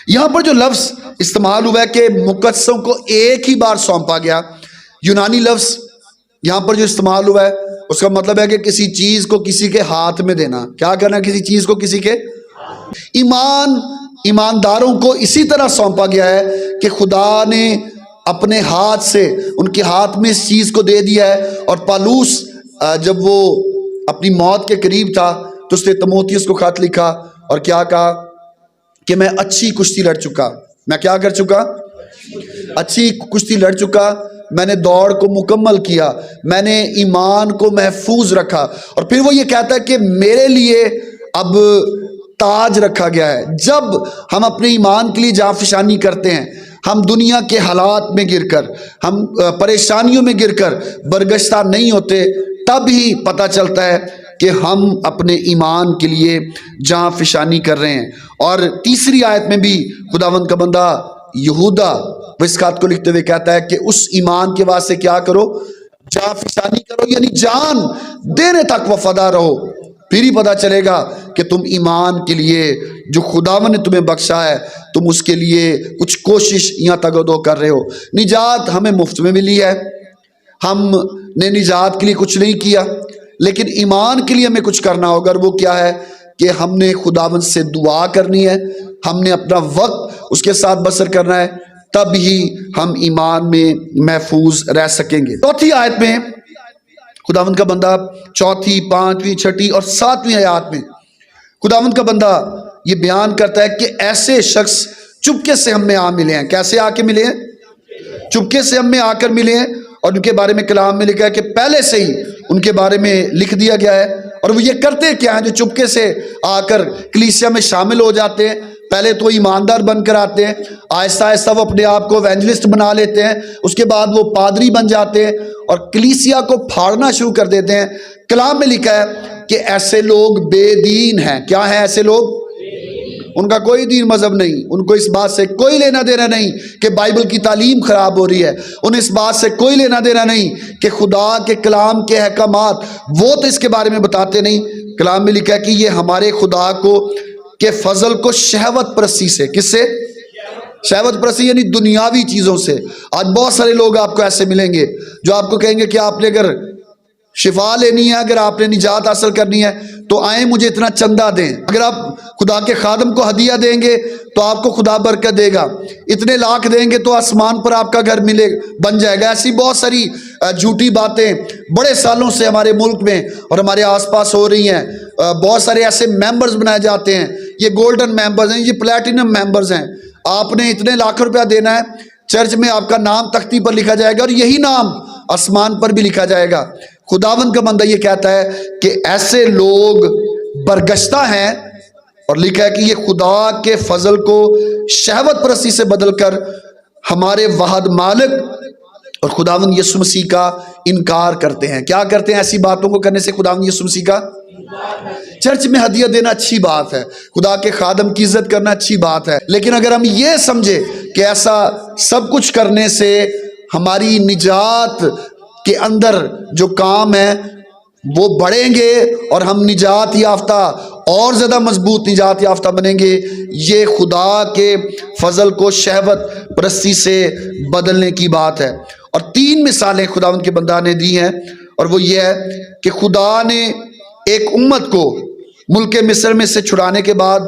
یہاں پر جو لفظ استعمال ہوا ہے کہ مقدسوں کو ایک ہی بار سونپا گیا، یونانی لفظ یہاں پر جو استعمال ہوا ہے اس کا مطلب ہے کہ کسی چیز کو کسی کے ہاتھ میں دینا. کیا کرنا؟ کسی چیز کو کسی کے ایمان ایمانداروں کو اسی طرح سونپا گیا ہے کہ خدا نے اپنے ہاتھ سے ان کے ہاتھ میں اس چیز کو دے دیا ہے. اور پالوس جب وہ اپنی موت کے قریب تھا تو اس نے تموتھیوس کو خط لکھا اور کیا کہا کہ میں اچھی کشتی لڑ چکا. میں کیا کر چکا؟ اچھی کشتی لڑ چکا. میں نے دوڑ کو مکمل کیا. میں نے ایمان کو محفوظ رکھا. اور پھر وہ یہ کہتا ہے کہ میرے لیے اب تاج رکھا گیا ہے. جب ہم اپنے ایمان کے لیے جاں فشانی کرتے ہیں، ہم دنیا کے حالات میں گر کر، ہم پریشانیوں میں گر کر برگشتہ نہیں ہوتے، تب ہی پتہ چلتا ہے کہ ہم اپنے ایمان کے لیے جاں فشانی کر رہے ہیں. اور تیسری آیت میں بھی خداوند کا بندہ یہودا وہ اس خط کو لکھتے ہوئے کہتا ہے کہ اس ایمان کے واسطے کیا کرو؟ جاں فشانی کرو، یعنی جان دینے تک وفادار رہو. پھر ہی پتہ چلے گا کہ تم ایمان کے لیے جو خداوند نے تمہیں بخشا ہے تم اس کے لیے کچھ کوشش یا تگدو کر رہے ہو. نجات ہمیں مفت میں ملی ہے، ہم نے نجات کے لیے کچھ نہیں کیا، لیکن ایمان کے لیے ہمیں کچھ کرنا ہوگا. اور وہ کیا ہے کہ ہم نے خداوند سے دعا کرنی ہے، ہم نے اپنا وقت اس کے ساتھ بسر کرنا ہے، تب ہی ہم ایمان میں محفوظ رہ سکیں گے. چوتھی آیت میں خداوند کا بندہ، چوتھی، پانچویں، چھٹی اور ساتویں آیات میں خداوند کا بندہ یہ بیان کرتا ہے کہ ایسے شخص چپکے سے ہم میں آ ملے ہیں. کیسے آ کے ملے ہیں؟ چپکے سے ہم میں آ کر ملے ہیں. اور ان کے بارے میں کلام میں لکھا ہے کہ پہلے سے ہی ان کے بارے میں لکھ دیا گیا ہے. اور وہ یہ کرتے کیا ہیں جو چپکے سے آ کر کلیسیا میں شامل ہو جاتے ہیں؟ پہلے تو ایماندار بن کر آتے ہیں، آہستہ آہستہ وہ اپنے آپ کو ایونجلسٹ بنا لیتے ہیں، اس کے بعد وہ پادری بن جاتے ہیں اور کلیسیا کو پھاڑنا شروع کر دیتے ہیں. کلام میں لکھا ہے کہ ایسے لوگ بے دین ہیں. کیا ہیں ایسے لوگ؟ ان کا کوئی دین مذہب نہیں، ان کو اس بات سے کوئی لینا دینا نہیں کہ بائبل کی تعلیم خراب ہو رہی ہے، انہیں اس بات سے کوئی لینا دینا نہیں کہ خدا کے کلام کے احکامات وہ تو اس کے بارے میں بتاتے نہیں. کلام میں لکھا ہے کہ یہ ہمارے خدا کو کے فضل کو شہوت پرستی سے، کس سے؟ شہوت پرستی یعنی دنیاوی چیزوں سے. آج بہت سارے لوگ آپ کو ایسے ملیں گے جو آپ کو کہیں گے کہ آپ نے اگر شفا لینی ہے، اگر آپ نے نجات حاصل کرنی ہے تو آئیں مجھے اتنا چندہ دیں. اگر آپ خدا کے خادم کو ہدیہ دیں گے تو آپ کو خدا برکت دے گا. اتنے لاکھ دیں گے تو آسمان پر آپ کا گھر ملے بن جائے گا. ایسی بہت ساری جھوٹی باتیں بڑے سالوں سے ہمارے ملک میں اور ہمارے آس پاس ہو رہی ہیں. بہت سارے ایسے ممبرز بنائے جاتے ہیں، یہ گولڈن ممبرز ہیں، یہ پلیٹینم ممبرز ہیں. آپ نے اتنے لاکھ روپیہ دینا ہے، چرچ میں آپ کا نام تختی پر لکھا جائے گا اور یہی نام آسمان پر بھی لکھا جائے گا. خداوند کا بندہ یہ کہتا ہے کہ ایسے لوگ برگشتہ ہیں، اور لکھا ہے کہ یہ خدا کے فضل کو شہوت پرستی سے بدل کر ہمارے واحد مالک اور خداوند یسوع مسیح کا انکار کرتے ہیں. کیا کرتے ہیں؟ ایسی باتوں کو کرنے سے خداوند یسوع مسیح کا چرچ میں ہدیہ دینا اچھی بات ہے، خدا کے خادم کی عزت کرنا اچھی بات ہے، لیکن اگر ہم یہ سمجھے کہ ایسا سب کچھ کرنے سے ہماری نجات کے اندر جو کام ہے وہ بڑھیں گے اور ہم نجات یافتہ اور زیادہ مضبوط نجات یافتہ بنیں گے، یہ خدا کے فضل کو شہوت پرستی سے بدلنے کی بات ہے. اور 3 مثالیں خداوند کے بندہ نے دی ہیں، اور وہ یہ ہے کہ خدا نے ایک امت کو ملک مصر میں سے چھڑانے کے بعد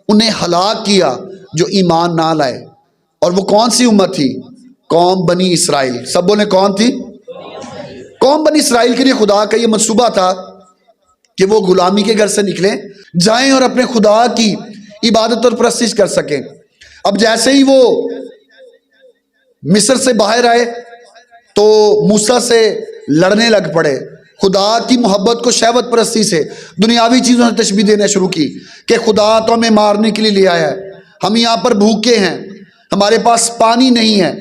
انہیں ہلاک کیا جو ایمان نہ لائے. اور وہ کون سی امت تھی؟ قوم بنی اسرائیل. سب بولے کون تھی؟ قوم بنی اسرائیل کے لیے خدا کا یہ منصوبہ تھا کہ وہ غلامی کے گھر سے نکلیں، جائیں اور اپنے خدا کی عبادت اور پرستش کر سکیں. اب جیسے ہی وہ مصر سے باہر آئے تو موسیٰ سے لڑنے لگ پڑے. خدا کی محبت کو شہوت پرستی سے، دنیاوی چیزوں سے تشبیہ دینا شروع کی کہ خدا تو ہمیں مارنے کے لیے لے آیا ہے، ہم یہاں پر بھوکے ہیں، ہمارے پاس پانی نہیں ہے.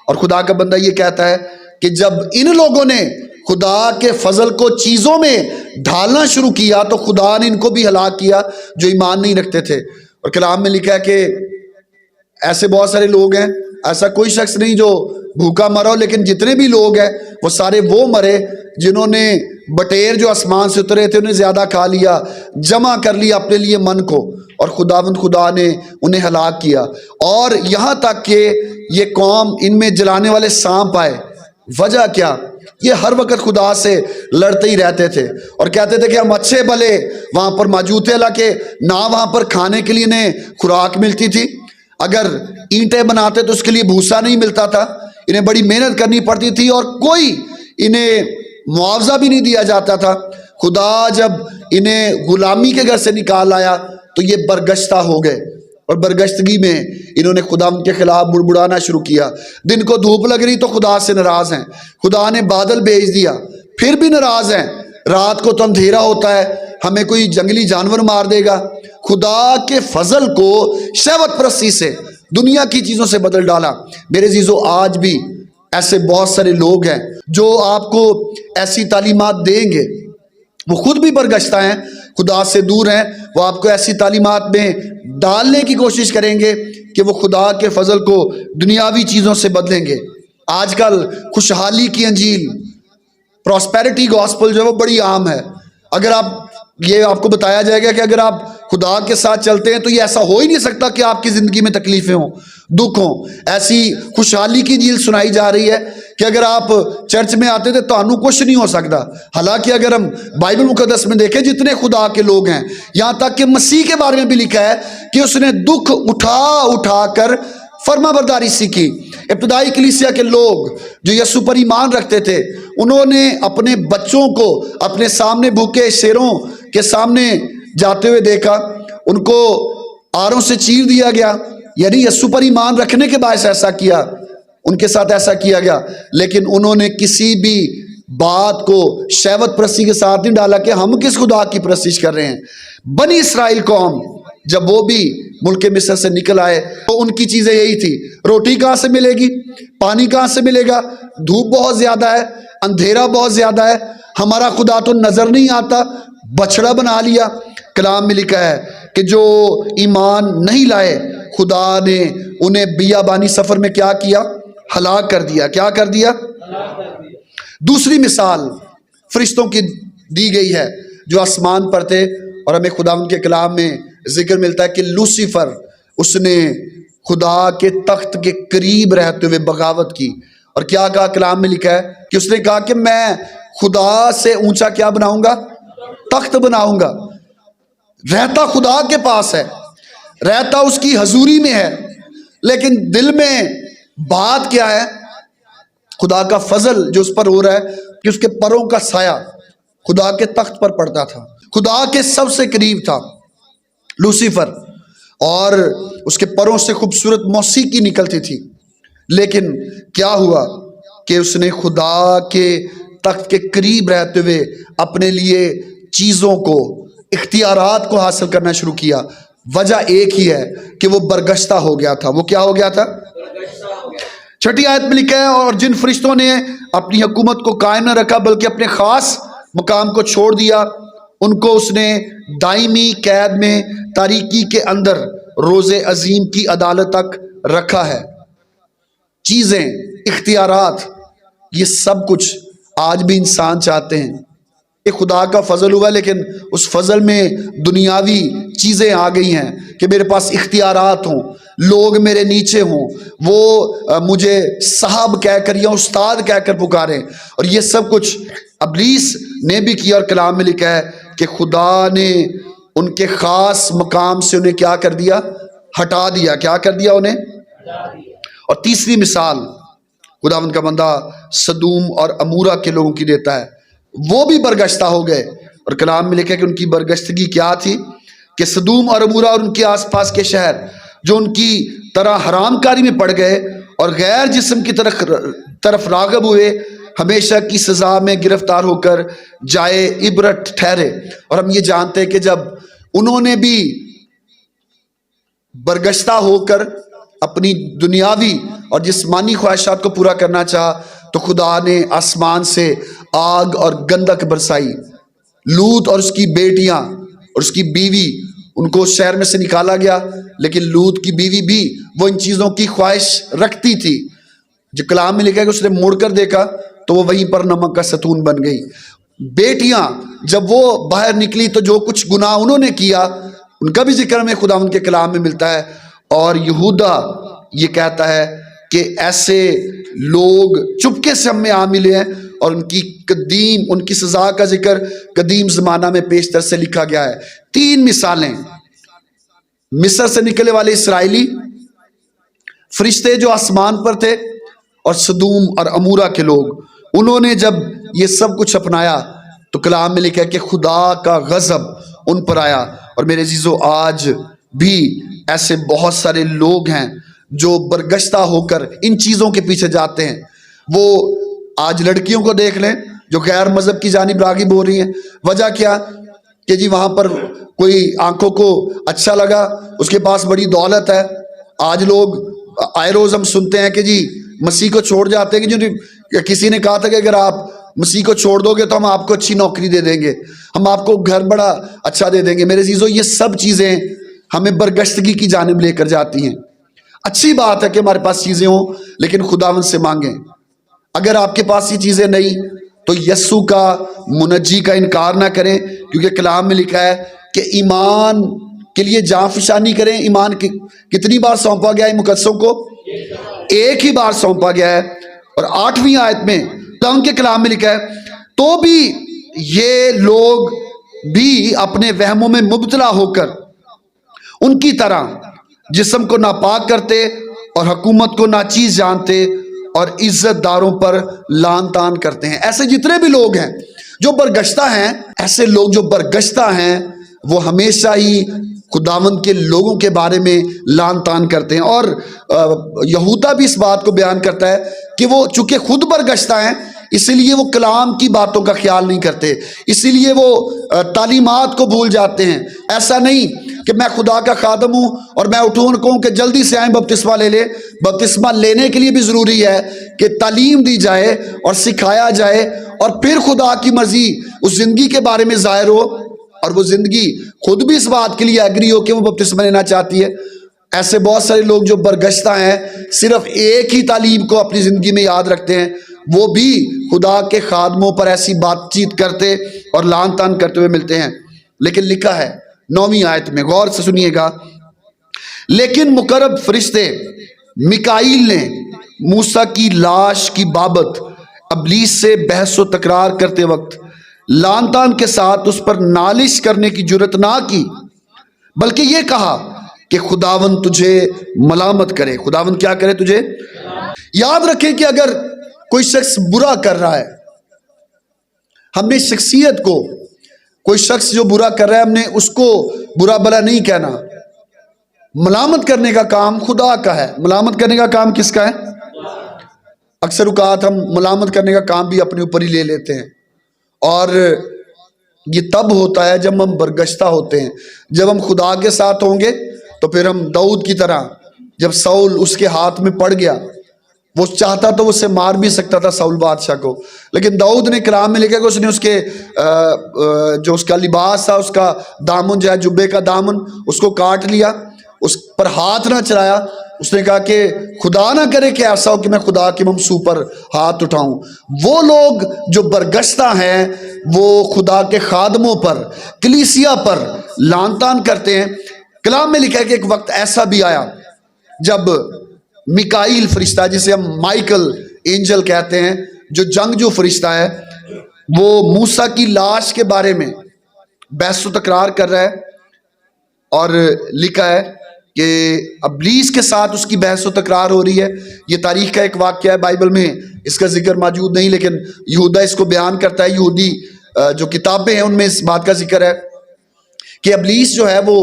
اور خدا کا بندہ یہ کہتا ہے کہ جب ان لوگوں نے خدا کے فضل کو چیزوں میں ڈھالنا شروع کیا تو خدا نے ان کو بھی ہلاک کیا جو ایمان نہیں رکھتے تھے. اور کلام میں لکھا ہے کہ ایسے بہت سارے لوگ ہیں، ایسا کوئی شخص نہیں جو بھوکا مرا ہو، لیکن جتنے بھی لوگ ہیں وہ سارے وہ مرے جنہوں نے بٹیر جو آسمان سے اترے تھے انہیں زیادہ کھا لیا، جمع کر لیا اپنے لیے من کو، اور خدا نے انہیں ہلاک کیا. اور یہاں تک کہ یہ قوم ان میں جلانے والے سانپ آئے. وجہ کیا؟ یہ ہر وقت خدا سے لڑتے ہی رہتے تھے اور کہتے تھے کہ ہم اچھے بھلے وہاں پر موجود تھے، حالانکہ نہ وہاں پر کھانے کے لیے انہیں خوراک ملتی تھی، اگر اینٹیں بناتے تو اس کے لیے بھوسا نہیں ملتا تھا، انہیں بڑی محنت کرنی پڑتی تھی اور کوئی انہیں معاوضہ بھی نہیں دیا جاتا تھا۔ خدا جب انہیں غلامی کے گھر سے نکال آیا تو یہ برگشتہ ہو گئے، اور برگشتگی میں انہوں نے خدا ان کے خلاف بڑبڑانا شروع کیا۔ دن کو دھوپ لگ رہی تو خدا سے ناراض ہیں، خدا نے بادل بھیج دیا پھر بھی ناراض ہیں، رات کو تو اندھیرا ہوتا ہے ہمیں کوئی جنگلی جانور مار دے گا۔ خدا کے فضل کو شہوت پرستی سے، دنیا کی چیزوں سے بدل ڈالا۔ میرے عزیزو، آج بھی ایسے بہت سارے لوگ ہیں جو آپ کو ایسی تعلیمات دیں گے، وہ خود بھی برگشتہ ہیں، خدا سے دور ہیں، وہ آپ کو ایسی تعلیمات میں ڈالنے کی کوشش کریں گے کہ وہ خدا کے فضل کو دنیاوی چیزوں سے بدلیں گے۔ آج کل خوشحالی کی انجیل، پراسپیرٹی گاسپل جو ہے وہ بڑی عام ہے۔ اگر آپ کو بتایا جائے گا کہ اگر آپ خدا کے ساتھ چلتے ہیں تو یہ ایسا ہو ہی نہیں سکتا کہ آپ کی زندگی میں تکلیفیں ہوں، دکھ ہوں۔ ایسی خوشحالی کی انجیل سنائی جا رہی ہے کہ اگر آپ چرچ میں آتے تو تانوں کچھ نہیں ہو سکتا، حالانکہ اگر ہم بائبل مقدس میں دیکھیں جتنے خدا کے لوگ ہیں، یہاں تک کہ مسیح کے بارے میں بھی لکھا ہے کہ اس نے دکھ اٹھا اٹھا کر فرما برداری سیکھی۔ ابتدائی کلیسیا کے لوگ جو یسوع پر ایمان رکھتے تھے، انہوں نے اپنے بچوں کو اپنے سامنے بھوکے شیروں کے سامنے جاتے ہوئے دیکھا، ان کو آروں سے چیر دیا گیا، یعنی یسوع پر ایمان رکھنے کے باعث ایسا کیا، ان کے ساتھ ایسا کیا گیا، لیکن انہوں نے کسی بھی بات کو شہوت پرستی کے ساتھ نہیں ڈالا کہ ہم کس خدا کی پرستش کر رہے ہیں۔ بنی اسرائیل قوم جب وہ بھی ملک مصر سے نکل آئے تو ان کی چیزیں یہی تھی، روٹی کہاں سے ملے گی، پانی کہاں سے ملے گا، دھوپ بہت زیادہ ہے، اندھیرا بہت زیادہ ہے، ہمارا خدا تو نظر نہیں آتا، بچڑا بنا لیا۔ کلام میں لکھا ہے کہ جو ایمان نہیں لائے خدا نے انہیں بیابانی سفر میں کیا کیا، ہلاک کر دیا۔ کیا کر دیا؟ دوسری مثال فرشتوں کی دی گئی ہے جو آسمان پر تھے، اور ہمیں خدا ان کے کلام میں ذکر ملتا ہے کہ لوسیفر، اس نے خدا کے تخت کے قریب رہتے ہوئے بغاوت کی، اور کیا کہا؟ کلام میں لکھا ہے کہ اس نے کہا کہ میں خدا سے اونچا کیا بناؤں گا؟ تخت بناؤں گا۔ رہتا خدا کے پاس ہے، رہتا اس کی حضوری میں ہے، لیکن دل میں بات کیا ہے؟ خدا کا فضل جو اس پر ہو رہا ہے کہ اس کے پروں کا سایہ خدا کے تخت پر پڑتا تھا، خدا کے سب سے قریب تھا لوسیفر، اور اس کے پروں سے خوبصورت موسیقی نکلتی تھی، لیکن کیا ہوا کہ اس نے خدا کے تخت کے قریب رہتے ہوئے اپنے لیے چیزوں کو، اختیارات کو حاصل کرنا شروع کیا۔ وجہ ایک ہی ہے کہ وہ برگشتہ ہو گیا تھا۔ وہ کیا ہو گیا تھا؟ چھٹی آیت میں لکھا ہے، اور جن فرشتوں نے اپنی حکومت کو قائم نہ رکھا بلکہ اپنے خاص مقام کو چھوڑ دیا، ان کو اس نے دائمی قید میں تاریکی کے اندر روز عظیم کی عدالت تک رکھا ہے۔ چیزیں، اختیارات، یہ سب کچھ آج بھی انسان چاہتے ہیں۔ یہ خدا کا فضل ہوا، لیکن اس فضل میں دنیاوی چیزیں آ گئی ہیں کہ میرے پاس اختیارات ہوں، لوگ میرے نیچے ہوں، وہ مجھے صاحب کہہ کر یا استاد کہہ کر پکاریں، اور یہ سب کچھ ابلیس نے بھی کیا۔ اور کلام میں لکھا ہے کہ خدا نے ان کے خاص مقام سے انہیں کیا کر دیا؟ ہٹا دیا۔ کیا کر دیا انہیں؟ اور تیسری مثال خداوند کا بندہ سدوم اور عمورہ کے لوگوں کی دیتا ہے، وہ بھی برگشتہ ہو گئے، اور کلام میں لکھا ہے کہ ان کی برگشتگی کیا تھی کہ سدوم اور عمورہ اور ان کے آس پاس کے شہر جو ان کی طرح حرام کاری میں پڑ گئے اور غیر جسم کی طرف راغب ہوئے، ہمیشہ کی سزا میں گرفتار ہو کر جائے عبرت ٹھہرے۔ اور ہم یہ جانتے ہیں کہ جب انہوں نے بھی برگشتہ ہو کر اپنی دنیاوی اور جسمانی خواہشات کو پورا کرنا چاہا تو خدا نے آسمان سے آگ اور گندک برسائی۔ لوط اور اس کی بیٹیاں اور اس کی بیوی، ان کو شہر میں سے نکالا گیا، لیکن لوط کی بیوی بھی وہ ان چیزوں کی خواہش رکھتی تھی۔ جو کلام میں لکھا ہے کہ اس نے مڑ کر دیکھا تو وہ وہیں پر نمک کا ستون بن گئی۔ بیٹیاں جب وہ باہر نکلی تو جو کچھ گناہ انہوں نے کیا ان کا بھی ذکر ہمیں خدا ان کے کلام میں ملتا ہے، اور یہودا یہ کہتا ہے کہ ایسے لوگ چپکے سے ہم میں آ ملے ہیں اور ان کی سزا کا ذکر قدیم زمانہ میں پیشتر سے لکھا گیا ہے۔ 3 مثالیں، مصر سے نکلے والے اسرائیلی، فرشتے جو آسمان پر تھے، اور سدوم اور امورا کے لوگ۔ انہوں نے جب یہ سب کچھ اپنایا تو کلام میں لکھا ہے کہ خدا کا غضب ان پر آیا۔ اور میرے عزیزو، آج بھی ایسے بہت سارے لوگ ہیں جو برگشتہ ہو کر ان چیزوں کے پیچھے جاتے ہیں۔ وہ آج لڑکیوں کو دیکھ لیں جو غیر مذہب کی جانب راغب ہو رہی ہیں۔ وجہ کیا کہ جی وہاں پر کوئی آنکھوں کو اچھا لگا، اس کے پاس بڑی دولت ہے۔ آج لوگ آئے روز ہم سنتے ہیں کہ جی مسیح کو چھوڑ جاتے ہیں، کہ جو کسی نے کہا تھا کہ اگر آپ مسیح کو چھوڑ دو گے تو ہم آپ کو اچھی نوکری دے دیں گے، ہم آپ کو گھر بڑا اچھا دے دیں گے۔ میرے عزیزو، یہ سب چیزیں ہمیں برگشتگی کی جانب لے کر جاتی ہیں۔ اچھی بات ہے کہ ہمارے پاس چیزیں ہوں، لیکن خداوند سے مانگیں۔ اگر آپ کے پاس یہ چیزیں نہیں تو یسوع کا منجی کا انکار نہ کریں، کیونکہ کلام میں لکھا ہے کہ ایمان کے لیے جاں فشانی کریں۔ ایمان کتنی بار سونپا گیا ہے مقدسوں کو؟ ایک ہی بار سونپا گیا ہے۔ اور 8ویں آیت میں ان کے کلام میں لکھا ہے، تو بھی یہ لوگ بھی اپنے وہموں میں مبتلا ہو کر ان کی طرح جسم کو ناپاک کرتے اور حکومت کو ناچیز جانتے اور عزت داروں پر لان تان کرتے ہیں۔ ایسے جتنے بھی لوگ ہیں جو برگشتہ ہیں، ایسے لوگ جو برگشتہ ہیں وہ ہمیشہ ہی خداوند کے لوگوں کے بارے میں لان تان کرتے ہیں۔ اور یہودا بھی اس بات کو بیان کرتا ہے کہ وہ چونکہ خود برگشتہ ہیں، اسی لیے وہ کلام کی باتوں کا خیال نہیں کرتے، اسی لیے وہ تعلیمات کو بھول جاتے ہیں۔ ایسا نہیں کہ میں خدا کا خادم ہوں اور میں اٹھوں اور کہوں کہ جلدی سے آئیں بپتسمہ لے لے۔ بپتسمہ لینے کے لیے بھی ضروری ہے کہ تعلیم دی جائے اور سکھایا جائے، اور پھر خدا کی مرضی اس زندگی کے بارے میں ظاہر ہو، اور وہ زندگی خود بھی اس بات کے لیے ایگری ہو کہ وہ بپتسمہ لینا چاہتی ہے۔ ایسے بہت سارے لوگ جو برگشتہ ہیں، صرف ایک ہی تعلیم کو اپنی زندگی میں یاد رکھتے ہیں، وہ بھی خدا کے خادموں پر ایسی بات چیت کرتے اور لان تان کرتے ہوئے ملتے ہیں۔ لیکن لکھا ہے 9ویں آیت میں، غور سے سنیے گا، لیکن مقرب فرشتے میکائیل نے موسیٰ کی لاش کی بابت ابلیس سے بحث و تکرار کرتے وقت لان تان کے ساتھ اس پر نالش کرنے کی جرت نہ کی، بلکہ یہ کہا کہ خداوند تجھے ملامت کرے۔ خداوند کیا کرے؟ تجھے۔ یاد رکھیں کہ اگر کوئی شخص برا کر رہا ہے، ہم نے شخصیت کو، کوئی شخص جو برا کر رہا ہے، ہم نے اس کو برا بلا نہیں کہنا۔ ملامت کرنے کا کام خدا کا ہے۔ ملامت کرنے کا کام کس کا ہے؟ اکثر اوقات ہم ملامت کرنے کا کام بھی اپنے اوپر ہی لے لیتے ہیں، اور یہ تب ہوتا ہے جب ہم برگشتہ ہوتے ہیں۔ جب ہم خدا کے ساتھ ہوں گے تو پھر ہم داؤد کی طرح، جب ساؤل اس کے ہاتھ میں پڑ گیا، وہ چاہتا تو اسے مار بھی سکتا تھا ساؤل بادشاہ کو، لیکن داؤد نے کلام میں لکھا کہ اس نے اس کے جو اس کا لباس تھا، اس کا دامن جو ہے جبے کا دامن، اس کو کاٹ لیا، اس پر ہاتھ نہ چلایا۔ اس نے کہا کہ خدا نہ کرے کہ ایسا ہو کہ میں خدا کے ممسوح پر ہاتھ اٹھاؤں۔ وہ لوگ جو برگشتہ ہیں وہ خدا کے خادموں پر، کلیسیا پر لان تان کرتے ہیں۔ کلام میں لکھا ہے کہ ایک وقت ایسا بھی آیا جب میکائیل فرشتہ، جسے ہم مائیکل اینجل کہتے ہیں، جو جنگجو فرشتہ ہے، وہ موسیٰ کی لاش کے بارے میں بحث و تکرار کر رہا ہے، اور لکھا ہے کہ ابلیس کے ساتھ اس کی بحث و تکرار ہو رہی ہے۔ یہ تاریخ کا ایک واقعہ ہے، بائبل میں اس کا ذکر موجود نہیں، لیکن یہودا اس کو بیان کرتا ہے۔ یہودی جو کتابیں ہیں ان میں اس بات کا ذکر ہے کہ ابلیس جو ہے وہ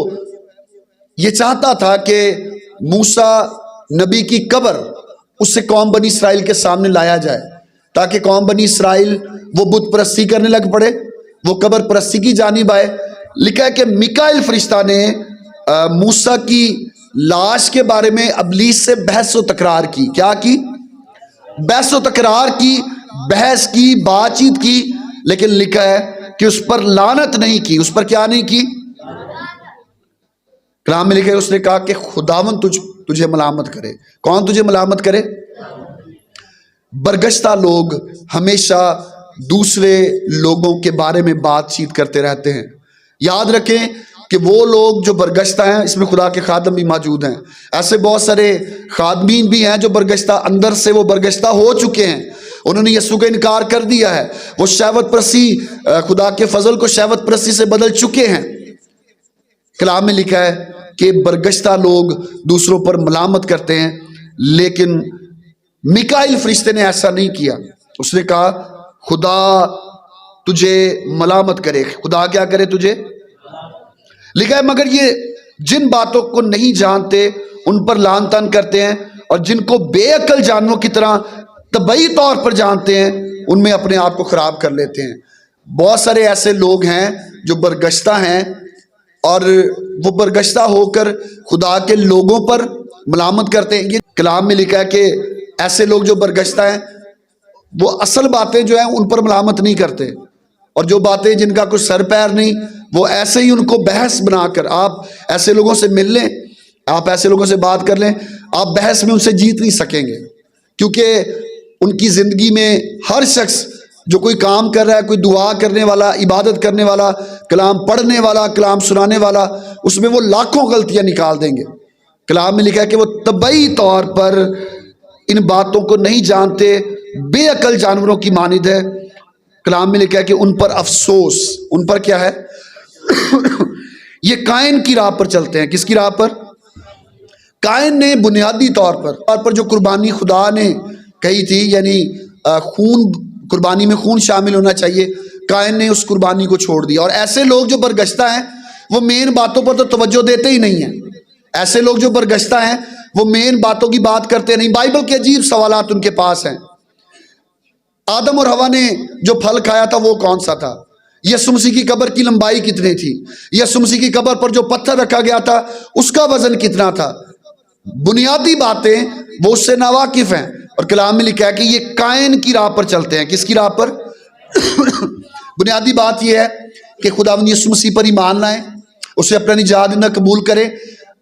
یہ چاہتا تھا کہ موسیٰ نبی کی قبر اس سے قوم بنی اسرائیل کے سامنے لایا جائے، تاکہ قوم بنی اسرائیل وہ بت پرستی کرنے لگ پڑے، وہ قبر پرستی کی جانب آئے۔ لکھا ہے کہ میکائیل فرشتہ نے موسیٰ کی لاش کے بارے میں ابلیس سے بحث و تکرار کی۔ کیا کی؟ بحث و تکرار کی، بحث کی، بات چیت کی، لیکن لکھا ہے کہ اس پر لعنت نہیں کی۔ اس پر کیا نہیں کی؟ کلام میں لکھا ہے اس نے کہا کہ خداوند تجھے ملامت کرے۔ کون تجھے ملامت کرے؟ برگشتہ لوگ ہمیشہ دوسرے لوگوں کے بارے میں بات چیت کرتے رہتے ہیں۔ یاد رکھیں کہ وہ لوگ جو برگشتہ ہیں، اس میں خدا کے خادم بھی موجود ہیں۔ ایسے بہت سارے خادمین بھی ہیں جو برگشتہ، اندر سے وہ برگشتہ ہو چکے ہیں، انہوں نے یسوع کا انکار کر دیا ہے، وہ شہوت پرستی، خدا کے فضل کو شہوت پرستی سے بدل چکے ہیں۔ کلام میں لکھا ہے کہ برگشتہ لوگ دوسروں پر ملامت کرتے ہیں، لیکن میکائیل فرشتے نے ایسا نہیں کیا۔ اس نے کہا خدا تجھے ملامت کرے، خدا کیا کرے تجھے۔ لکھا ہے مگر یہ جن باتوں کو نہیں جانتے ان پر لعن طعن کرتے ہیں، اور جن کو بے عقل جانوروں کی طرح طبعی طور پر جانتے ہیں ان میں اپنے آپ کو خراب کر لیتے ہیں۔ بہت سارے ایسے لوگ ہیں جو برگشتہ ہیں، اور وہ برگشتہ ہو کر خدا کے لوگوں پر ملامت کرتے ہیں۔ یہ کلام میں لکھا ہے کہ ایسے لوگ جو برگشتہ ہیں وہ اصل باتیں جو ہیں ان پر ملامت نہیں کرتے، اور جو باتیں جن کا کوئی سر پیر نہیں وہ ایسے ہی ان کو بحث بنا کر، آپ ایسے لوگوں سے مل لیں، آپ ایسے لوگوں سے بات کر لیں، آپ بحث میں ان سے جیت نہیں سکیں گے، کیونکہ ان کی زندگی میں ہر شخص جو کوئی کام کر رہا ہے، کوئی دعا کرنے والا، عبادت کرنے والا، کلام پڑھنے والا، کلام سنانے والا، اس میں وہ لاکھوں غلطیاں نکال دیں گے۔ کلام میں لکھا ہے کہ وہ طبعی طور پر ان باتوں کو نہیں جانتے، بے عقل جانوروں کی مانند ہے۔ کلام میں لکھا ہے کہ ان پر افسوس، ان پر کیا ہے؟ یہ قائن کی راہ پر چلتے ہیں۔ کس کی راہ پر؟ قائن نے بنیادی طور پر جو قربانی خدا نے کہی تھی، یعنی خون، قربانی میں خون شامل ہونا چاہیے، قائن نے اس قربانی کو چھوڑ دیا۔ اور ایسے لوگ جو برگشتہ ہیں وہ مین باتوں پر تو توجہ دیتے ہی نہیں ہیں۔ ایسے لوگ جو برگشتہ ہیں وہ مین باتوں کی بات کرتے نہیں، بائبل کے عجیب سوالات ان کے پاس ہیں۔ آدم اور حوا نے جو پھل کھایا تھا وہ کون سا تھا؟ یسوع مسیح کی قبر کی لمبائی کتنی تھی؟ یسوع مسیح کی قبر پر جو پتھر رکھا گیا تھا اس کا وزن کتنا تھا؟ بنیادی باتیں وہ اس سے ناواقف ہیں، اور کلام میں لکھا ہے کہ یہ قائن کی راہ پر چلتے ہیں۔ کس کی راہ پر؟ بنیادی بات یہ ہے کہ خداوند یسوع مسیح پر ایمان لائیں، اسے اپنا نجات دہندہ قبول کریں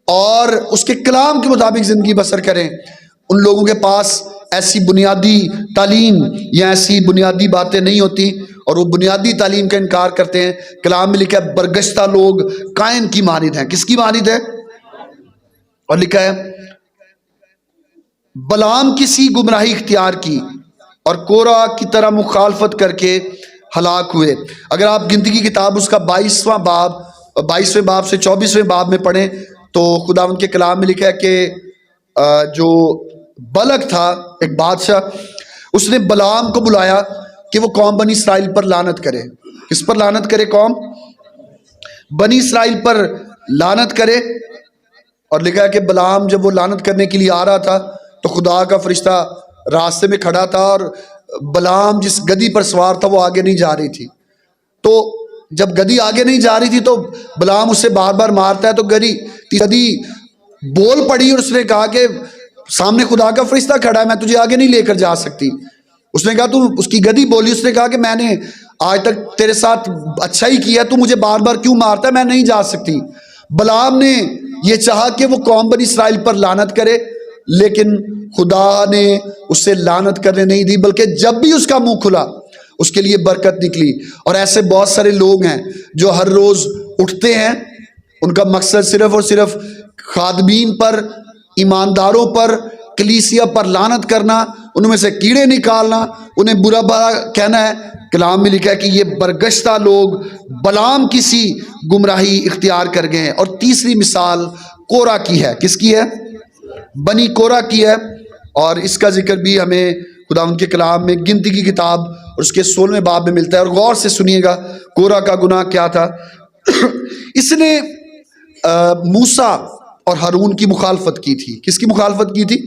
اور اس کے کلام کے مطابق زندگی بسر کریں۔ ان لوگوں کے پاس ایسی بنیادی تعلیم یا ایسی بنیادی باتیں نہیں ہوتی، اور وہ بنیادی تعلیم کا انکار کرتے ہیں۔ کلام میں لکھا ہے برگشتہ لوگ قائن کی مانند ہیں۔ کس کی مانند ہے؟ اور لکھا ہے بلعام کسی گمراہی اختیار کی اور کورہ کی طرح مخالفت کر کے ہلاک ہوئے۔ اگر آپ گنتی کی کتاب اس کا 22واں باب سے 24ویں باب میں پڑھیں تو خداوند کے کلام میں لکھا ہے کہ جو بلق تھا ایک بادشاہ، اس نے بلعام کو بلایا کہ وہ قوم بنی اسرائیل پر لعنت کرے۔ کس پر لعنت کرے؟ قوم بنی اسرائیل پر لعنت کرے۔ اور لکھا ہے کہ بلعام جب وہ لعنت کرنے کے لیے آ رہا تھا تو خدا کا فرشتہ راستے میں کھڑا تھا، اور بلعام جس گدی پر سوار تھا وہ آگے نہیں جا رہی تھی۔ تو جب گدی آگے نہیں جا رہی تھی تو بلعام اسے بار بار مارتا ہے، تو گدی بول پڑی اور اس نے کہا کہ سامنے خدا کا فرشتہ کھڑا ہے، میں تجھے آگے نہیں لے کر جا سکتی۔ اس نے کہا تو اس کی گدی بولی، اس نے کہا کہ میں نے آج تک تیرے ساتھ اچھا ہی کیا، تو مجھے بار بار کیوں مارتا ہے؟ میں نہیں جا سکتی۔ بلعام نے یہ چاہا کہ وہ قوم بنی اسرائیل پر لعنت کرے، لیکن خدا نے اسے لعنت کرنے نہیں دی، بلکہ جب بھی اس کا منہ کھلا اس کے لیے برکت نکلی۔ اور ایسے بہت سارے لوگ ہیں جو ہر روز اٹھتے ہیں، ان کا مقصد صرف اور صرف خادمین پر، ایمانداروں پر، کلیسیا پر لعنت کرنا، ان میں سے کیڑے نکالنا، انہیں برا برا کہنا ہے۔ کلام میں لکھا ہے کہ یہ برگشتہ لوگ بلعام کسی گمراہی اختیار کر گئے ہیں۔ اور تیسری مثال کورہ کی ہے۔ کس کی ہے؟ بنی کورہ کی ہے، اور اس کا ذکر بھی ہمیں خداوند کے کلام میں گنتی کی کتاب اور اس کے 16ویں باب میں ملتا ہے۔ اور غور سے سنیے گا کورہ کا گناہ کیا تھا۔ اس نے موسیٰ اور ہارون کی مخالفت کی تھی۔ کس کی مخالفت کی تھی؟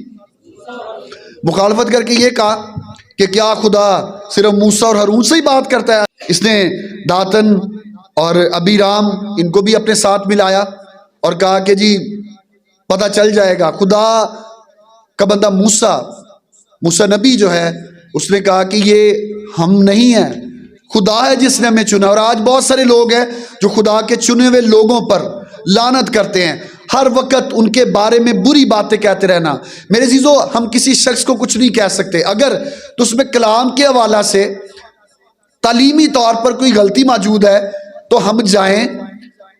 مخالفت کر کے یہ کہا کہ کیا خدا صرف موسیٰ اور ہارون سے ہی بات کرتا ہے؟ اس نے داتن اور ابیرام ان کو بھی اپنے ساتھ ملایا اور کہا کہ جی پتہ چل جائے گا۔ خدا کا بندہ موسیٰ نبی جو ہے، اس نے کہا کہ یہ ہم نہیں ہیں، خدا ہے جس نے ہمیں چنا۔ اور آج بہت سارے لوگ ہیں جو خدا کے چنے ہوئے لوگوں پر لعنت کرتے ہیں، ہر وقت ان کے بارے میں بری باتیں کہتے رہنا۔ میرے عزیزو، ہم کسی شخص کو کچھ نہیں کہہ سکتے، اگر تو اس میں کلام کے حوالہ سے تعلیمی طور پر کوئی غلطی موجود ہے تو ہم جائیں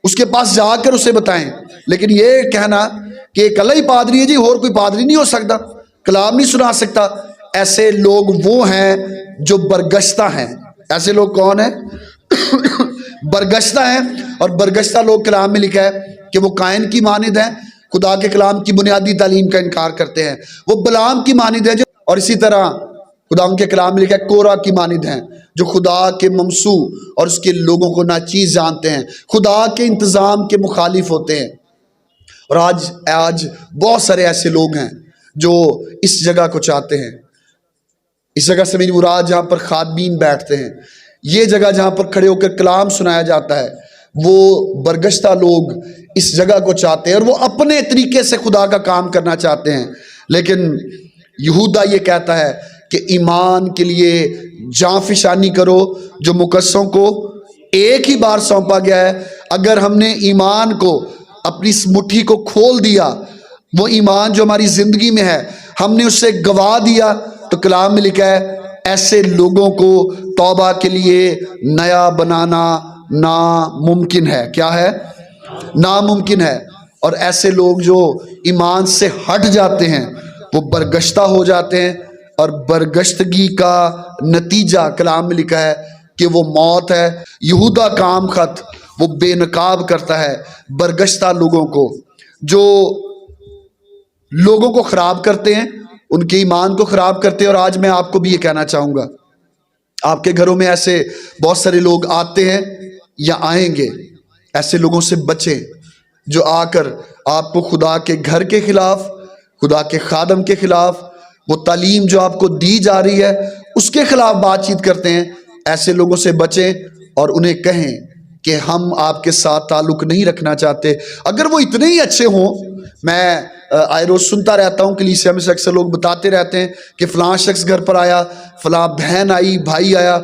اس کے پاس، جا کر اسے بتائیں۔ لیکن یہ کہنا کہ ایک اللہ ہی پادری ہے جی، اور کوئی پادری نہیں ہو سکتا، کلام نہیں سنا سکتا، ایسے لوگ وہ ہیں جو برگشتہ ہیں۔ ایسے لوگ کون ہیں؟ برگشتہ ہیں۔ اور برگشتہ لوگ کلام میں لکھا ہے کہ وہ قائن کی مانند ہیں، خدا کے کلام کی بنیادی تعلیم کا انکار کرتے ہیں۔ وہ بلعام کی مانند ہیں، اور اسی طرح خدا ان کے کلام میں لکھا ہے کورہ کی مانند ہیں، جو خدا کے ممسوح اور اس کے لوگوں کو ناچیز جانتے ہیں، خدا کے انتظام کے مخالف ہوتے ہیں۔ اور آج بہت سارے ایسے لوگ ہیں جو اس جگہ کو چاہتے ہیں۔ اس جگہ سے میری مراد جہاں پر خادمین بیٹھتے ہیں، یہ جگہ جہاں پر کھڑے ہو کر کلام سنایا جاتا ہے، وہ برگشتہ لوگ اس جگہ کو چاہتے ہیں اور وہ اپنے طریقے سے خدا کا کام کرنا چاہتے ہیں۔ لیکن یہودا یہ کہتا ہے کہ ایمان کے لیے جاں فشانی کرو جو مقدسوں کو ایک ہی بار سونپا گیا ہے۔ اگر ہم نے ایمان کو اپنی اس مٹھی کو کھول دیا، وہ ایمان جو ہماری زندگی میں ہے ہم نے اسے گوا دیا، تو کلام میں لکھا ہے ایسے لوگوں کو توبہ کے لیے نیا بنانا ناممکن ہے۔ کیا ہے؟ ناممکن ہے۔ اور ایسے لوگ جو ایمان سے ہٹ جاتے ہیں وہ برگشتہ ہو جاتے ہیں، اور برگشتگی کا نتیجہ کلام میں لکھا ہے کہ وہ موت ہے۔ یہودا کا عام خط وہ بے نقاب کرتا ہے برگشتہ لوگوں کو، جو لوگوں کو خراب کرتے ہیں، ان کے ایمان کو خراب کرتے ہیں۔ اور آج میں آپ کو بھی یہ کہنا چاہوں گا، آپ کے گھروں میں ایسے بہت سارے لوگ آتے ہیں یا آئیں گے، ایسے لوگوں سے بچیں جو آ کر آپ کو خدا کے گھر کے خلاف، خدا کے خادم کے خلاف، وہ تعلیم جو آپ کو دی جا رہی ہے اس کے خلاف بات چیت کرتے ہیں۔ ایسے لوگوں سے بچیں اور انہیں کہیں کہ ہم آپ کے ساتھ تعلق نہیں رکھنا چاہتے۔ اگر وہ اتنے ہی اچھے ہوں، میں آئے روز سنتا رہتا ہوں، کلیسیا میں سے اکثر لوگ بتاتے رہتے ہیں کہ فلاں شخص گھر پر آیا، فلاں بہن آئی، بھائی آیا،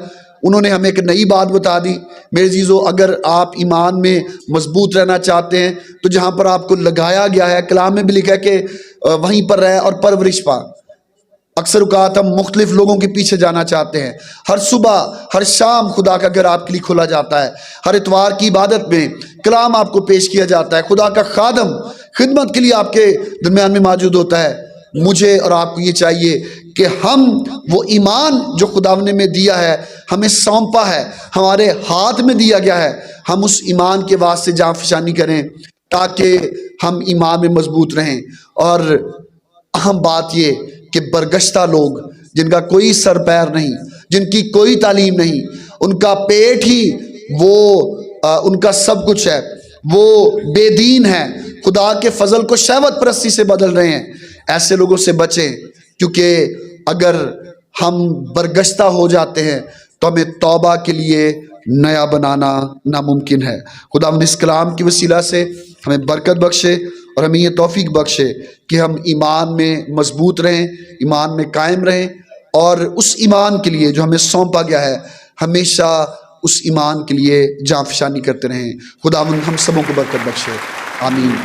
انہوں نے ہمیں ایک نئی بات بتا دی۔ میرے عزیزو، اگر آپ ایمان میں مضبوط رہنا چاہتے ہیں تو جہاں پر آپ کو لگایا گیا ہے، کلام میں بھی لکھا ہے کہ وہیں پر رہ اور پرورش پا۔ اکثر اوقات ہم مختلف لوگوں کے پیچھے جانا چاہتے ہیں۔ ہر صبح ہر شام خدا کا گھر آپ کے لیے کھولا جاتا ہے، ہر اتوار کی عبادت میں کلام آپ کو پیش کیا جاتا ہے، خدا کا خادم خدمت کے لیے آپ کے درمیان میں موجود ہوتا ہے۔ مجھے اور آپ کو یہ چاہیے کہ ہم وہ ایمان جو خدا نے میں دیا ہے، ہمیں سونپا ہے، ہمارے ہاتھ میں دیا گیا ہے، ہم اس ایمان کے واسطے جاں فشانی کریں تاکہ ہم ایمان میں مضبوط رہیں۔ اور اہم بات یہ کہ برگشتہ لوگ جن کا کوئی سر پیر نہیں، جن کی کوئی تعلیم نہیں، ان کا پیٹ ہی وہ ان کا سب کچھ ہے، وہ بے دین ہیں، خدا کے فضل کو شہوت پرستی سے بدل رہے ہیں، ایسے لوگوں سے بچیں، کیونکہ اگر ہم برگشتہ ہو جاتے ہیں تو ہمیں توبہ کے لیے نیا بنانا ناممکن ہے۔ خدا ہم اس کلام کی وسیلہ سے ہمیں برکت بخشے اور ہمیں یہ توفیق بخشے کہ ہم ایمان میں مضبوط رہیں، ایمان میں قائم رہیں، اور اس ایمان کے لیے جو ہمیں سونپا گیا ہے ہمیشہ اس ایمان کے لیے جاں فشانی کرتے رہیں۔ خدا ہم سبوں کو برکت بخشے، آمین۔